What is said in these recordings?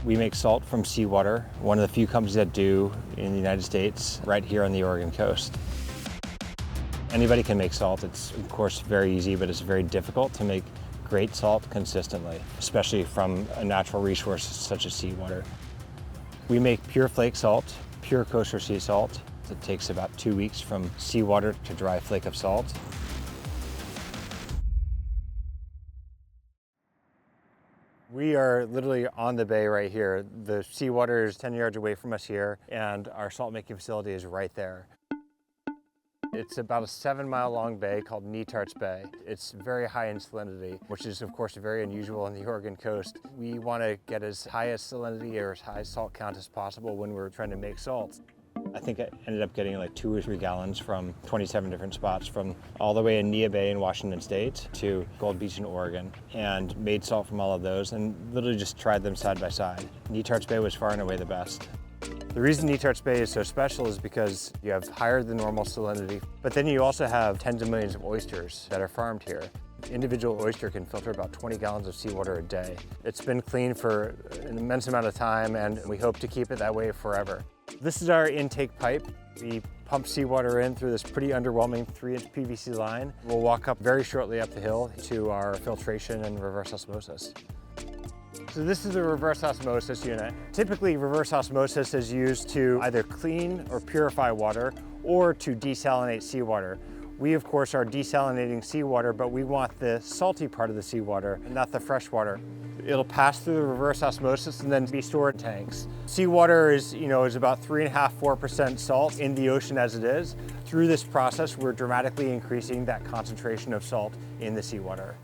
We make salt from seawater, one of the few companies that do in the United States, right here on the Oregon coast. Anybody can make salt. It's, of course, very easy, but it's very difficult to make great salt consistently, especially from a natural resource such as seawater. We make pure flake salt, pure kosher sea salt. It takes about 2 weeks from seawater to dry flake of salt. We are literally on the bay right here. The seawater is 10 yards away from us here, and our salt making facility is right there. It's about a 7-mile long bay called Netarts Bay. It's very high in salinity, which is of course very unusual on the Oregon coast. We want to get as high a salinity or as high salt count as possible when we're trying to make salt. I think I ended up getting like 2 or 3 gallons from 27 different spots, from all the way in Neah Bay in Washington State to Gold Beach in Oregon, and made salt from all of those and literally just tried them side by side. Netarts Bay was far and away the best. The reason Netarts Bay is so special is because you have higher than normal salinity, but then you also have tens of millions of oysters that are farmed here. Individual oyster can filter about 20 gallons of seawater a day. It's been clean for an immense amount of time, and we hope to keep it that way forever. This is our intake pipe. We pump seawater in through this pretty underwhelming 3-inch PVC line. We'll walk up very shortly up the hill to our filtration and reverse osmosis. So this is the reverse osmosis unit. Typically, reverse osmosis is used to either clean or purify water or to desalinate seawater. We, of course, are desalinating seawater, but we want the salty part of the seawater and not the fresh water. It'll pass through the reverse osmosis and then be stored in tanks. Seawater is about 3.5–4% salt in the ocean as it is. Through this process, we're dramatically increasing that concentration of salt in the seawater.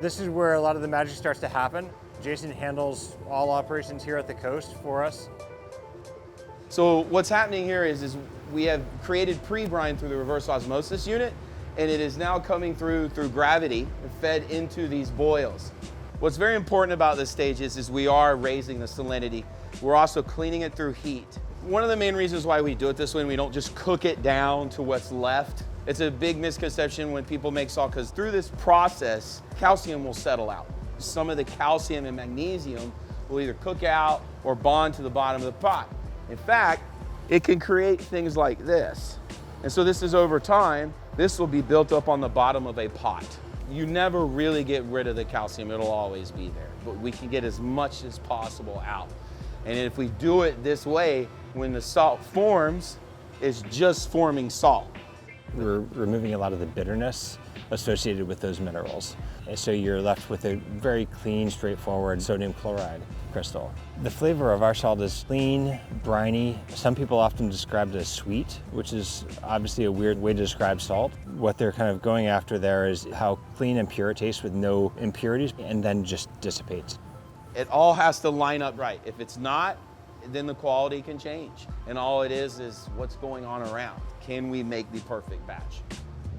This is where a lot of the magic starts to happen. Jason handles all operations here at the coast for us. So what's happening here is we have created pre-brine through the reverse osmosis unit, and it is now coming through gravity and fed into these boils. What's very important about this stage is we are raising the salinity. We're also cleaning it through heat. One of the main reasons why we do it this way, and we don't just cook it down to what's left. It's a big misconception when people make salt, because through this process, calcium will settle out. Some of the calcium and magnesium will either cook out or bond to the bottom of the pot. In fact, it can create things like this. And so this is over time, this will be built up on the bottom of a pot. You never really get rid of the calcium, it'll always be there. But we can get as much as possible out. And if we do it this way, when the salt forms, it's just forming salt. We're removing a lot of the bitterness associated with those minerals. And so you're left with a very clean, straightforward sodium chloride crystal. The flavor of our salt is clean, briny. Some people often describe it as sweet, which is obviously a weird way to describe salt. What they're kind of going after there is how clean and pure it tastes with no impurities, and then just dissipates. It all has to line up right. If it's not, then the quality can change. And all it is what's going on around. Can we make the perfect batch?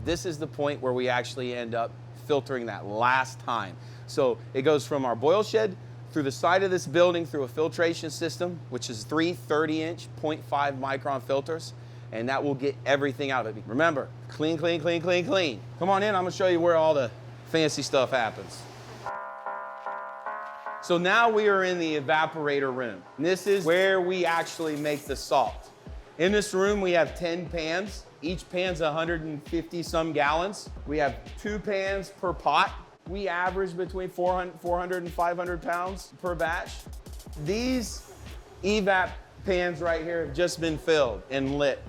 This is the point where we actually end up filtering that last time. So it goes from our boil shed through the side of this building through a filtration system, which is 3 30-inch 0.5 micron filters, and that will get everything out of it. Remember, clean, clean, clean, clean, clean. Come on in, I'm gonna show you where all the fancy stuff happens. So now we are in the evaporator room. And this is where we actually make the salt. In this room, we have 10 pans. Each pan's 150 some gallons. We have 2 pans per pot. We average between 400 and 500 pounds per batch. These evap pans right here have just been filled and lit.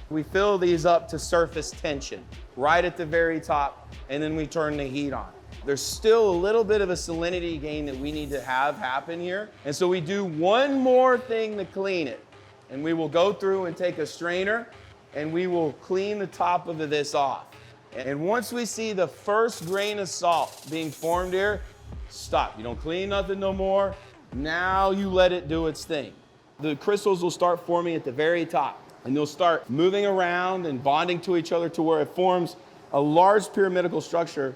We fill these up to surface tension right at the very top, and then we turn the heat on. There's still a little bit of a salinity gain that we need to have happen here. And so we do one more thing to clean it. And we will go through and take a strainer and we will clean the top of this off. And once we see the first grain of salt being formed here, stop. You don't clean nothing no more. Now you let it do its thing. The crystals will start forming at the very top, and they'll start moving around and bonding to each other to where it forms a large pyramidal structure,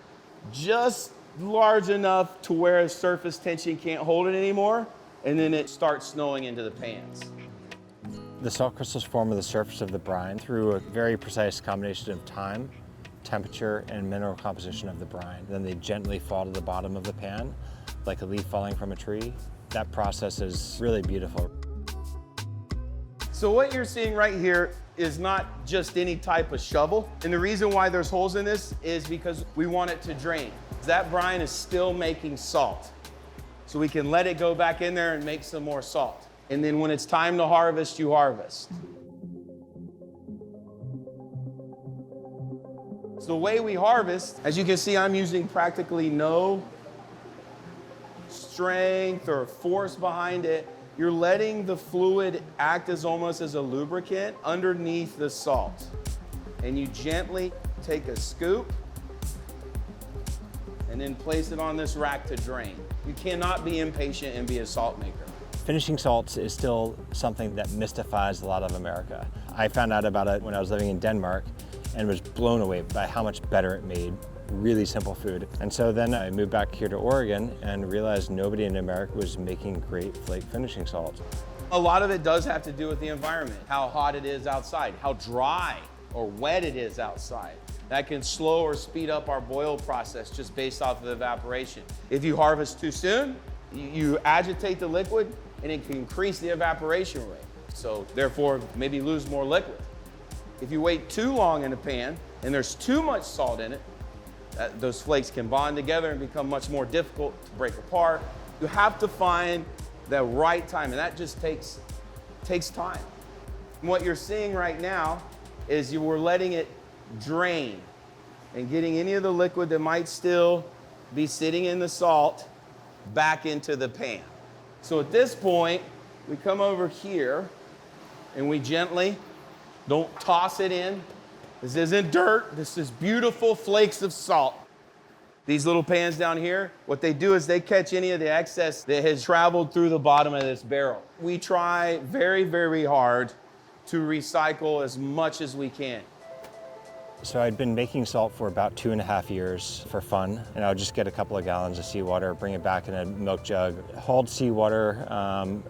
just large enough to where surface tension can't hold it anymore, and then it starts snowing into the pans. The salt crystals form on the surface of the brine through a very precise combination of time, temperature, and mineral composition of the brine. Then they gently fall to the bottom of the pan, like a leaf falling from a tree. That process is really beautiful. So what you're seeing right here is not just any type of shovel. And the reason why there's holes in this is because we want it to drain. That brine is still making salt. So we can let it go back in there and make some more salt. And then when it's time to harvest, you harvest. So the way we harvest, as you can see, I'm using practically no strength or force behind it. You're letting the fluid act as almost as a lubricant underneath the salt. And you gently take a scoop and then place it on this rack to drain. You cannot be impatient and be a salt maker. Finishing salts is still something that mystifies a lot of America. I found out about it when I was living in Denmark and was blown away by how much better it made really simple food. And so then I moved back here to Oregon and realized nobody in America was making great flake finishing salt. A lot of it does have to do with the environment, how hot it is outside, how dry or wet it is outside. That can slow or speed up our boil process just based off of evaporation. If you harvest too soon, you agitate the liquid and it can increase the evaporation rate. So therefore, maybe lose more liquid. If you wait too long in a pan and there's too much salt in it, those flakes can bond together and become much more difficult to break apart. You have to find the right time, and that just takes time. And what you're seeing right now is you were letting it drain and getting any of the liquid that might still be sitting in the salt back into the pan. So at this point, we come over here and we gently, don't toss it in. This isn't dirt, this is beautiful flakes of salt. These little pans down here, what they do is they catch any of the excess that has traveled through the bottom of this barrel. We try very, very hard to recycle as much as we can. So I'd been making salt for about 2.5 years for fun, and I would just get a couple of gallons of seawater, bring it back in a milk jug, hauled seawater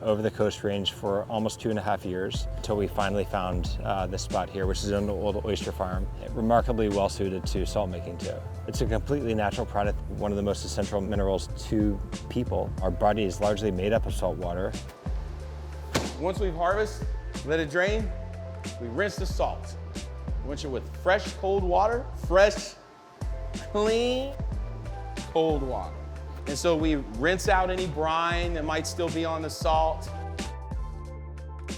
over the Coast Range for almost 2.5 years until we finally found this spot here, which is an old oyster farm, remarkably well suited to salt making too. It's a completely natural product, one of the most essential minerals to people. Our body is largely made up of salt water. Once we've harvested, let it drain, we rinse the salt. Rinse it with fresh, cold water, fresh, clean, cold water. And so we rinse out any brine that might still be on the salt.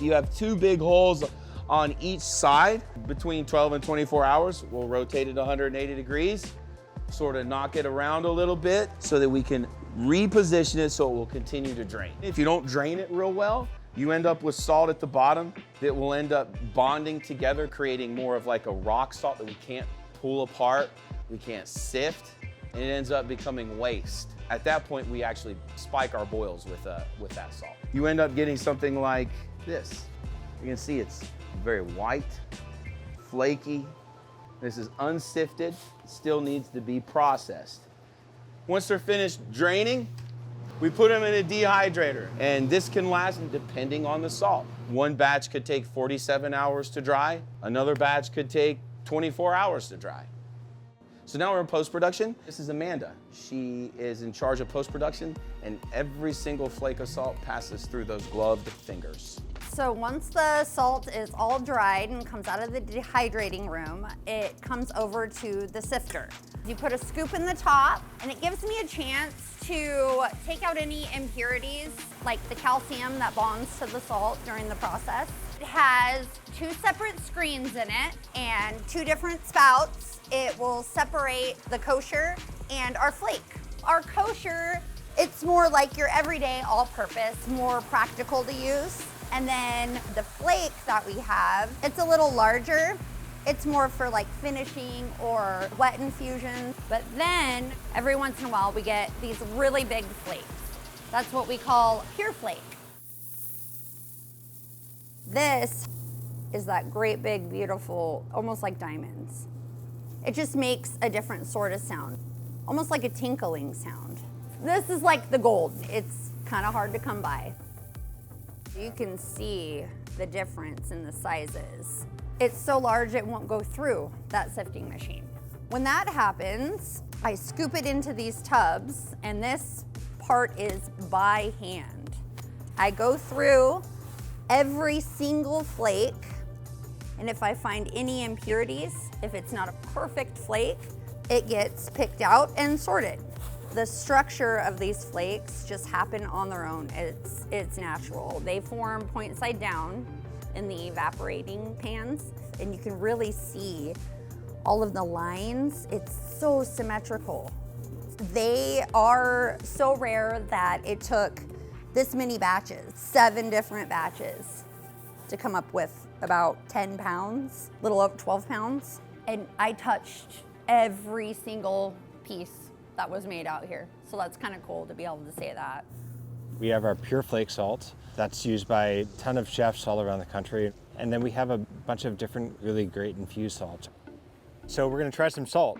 You have 2 big holes on each side between 12 and 24 hours. We'll rotate it 180 degrees, sort of knock it around a little bit so that we can reposition it so it will continue to drain. If you don't drain it real well, you end up with salt at the bottom that will end up bonding together, creating more of like a rock salt that we can't pull apart, we can't sift, and it ends up becoming waste. At that point, we actually spike our boils with that salt. You end up getting something like this. You can see it's very white, flaky. This is unsifted, still needs to be processed. Once they're finished draining, we put them in a dehydrator, and this can last depending on the salt. One batch could take 47 hours to dry. Another batch could take 24 hours to dry. So now we're in post-production. This is Amanda. She is in charge of post-production, and every single flake of salt passes through those gloved fingers. So once the salt is all dried and comes out of the dehydrating room, it comes over to the sifter. You put a scoop in the top, and it gives me a chance to take out any impurities, like the calcium that bonds to the salt during the process. It has 2 separate screens in it and 2 different spouts. It will separate the kosher and our flake. Our kosher, it's more like your everyday all-purpose, more practical to use. And then the flake that we have, it's a little larger. It's more for like finishing or wet infusions. But then every once in a while we get these really big flakes. That's what we call pure flake. This is that great big, beautiful, almost like diamonds. It just makes a different sort of sound, almost like a tinkling sound. This is like the gold. It's kind of hard to come by. You can see the difference in the sizes. It's so large it won't go through that sifting machine. When that happens, I scoop it into these tubs, and this part is by hand. I go through every single flake, and if I find any impurities, if it's not a perfect flake, it gets picked out and sorted. The structure of these flakes just happen on their own. It's natural. They form point side down in the evaporating pans, and you can really see all of the lines. It's so symmetrical. They are so rare that it took this many batches, 7 different batches, to come up with about 10 pounds, a little over 12 pounds. And I touched every single piece that was made out here. So that's kind of cool to be able to say that. We have our pure flake salt that's used by a ton of chefs all around the country. And then we have a bunch of different really great infused salts. So we're gonna try some salt.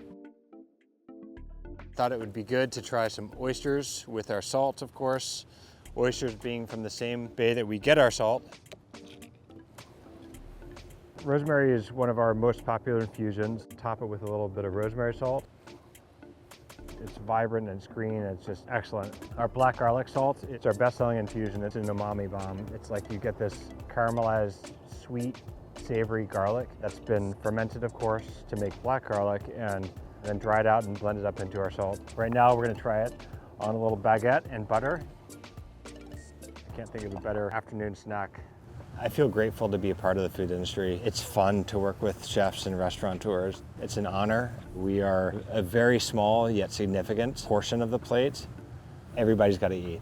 Thought it would be good to try some oysters with our salt, of course. Oysters being from the same bay that we get our salt. Rosemary is one of our most popular infusions. Top it with a little bit of rosemary salt. It's vibrant and it's green, and it's just excellent. Our black garlic salt, it's our best-selling infusion. It's an umami bomb. It's like you get this caramelized, sweet, savory garlic that's been fermented, of course, to make black garlic, and then dried out and blended up into our salt. Right now, we're gonna try it on a little baguette and butter. I can't think of a better afternoon snack. I feel grateful to be a part of the food industry. It's fun to work with chefs and restaurateurs. It's an honor. We are a very small yet significant portion of the plate. Everybody's got to eat,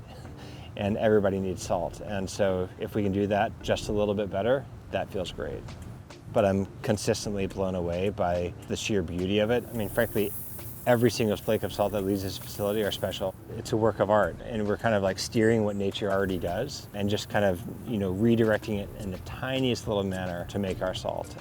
and everybody needs salt. And so if we can do that just a little bit better, that feels great. But I'm consistently blown away by the sheer beauty of it. I mean, frankly, every single flake of salt that leaves this facility are special. It's a work of art, and we're kind of like steering what nature already does and just kind of, redirecting it in the tiniest little manner to make our salt.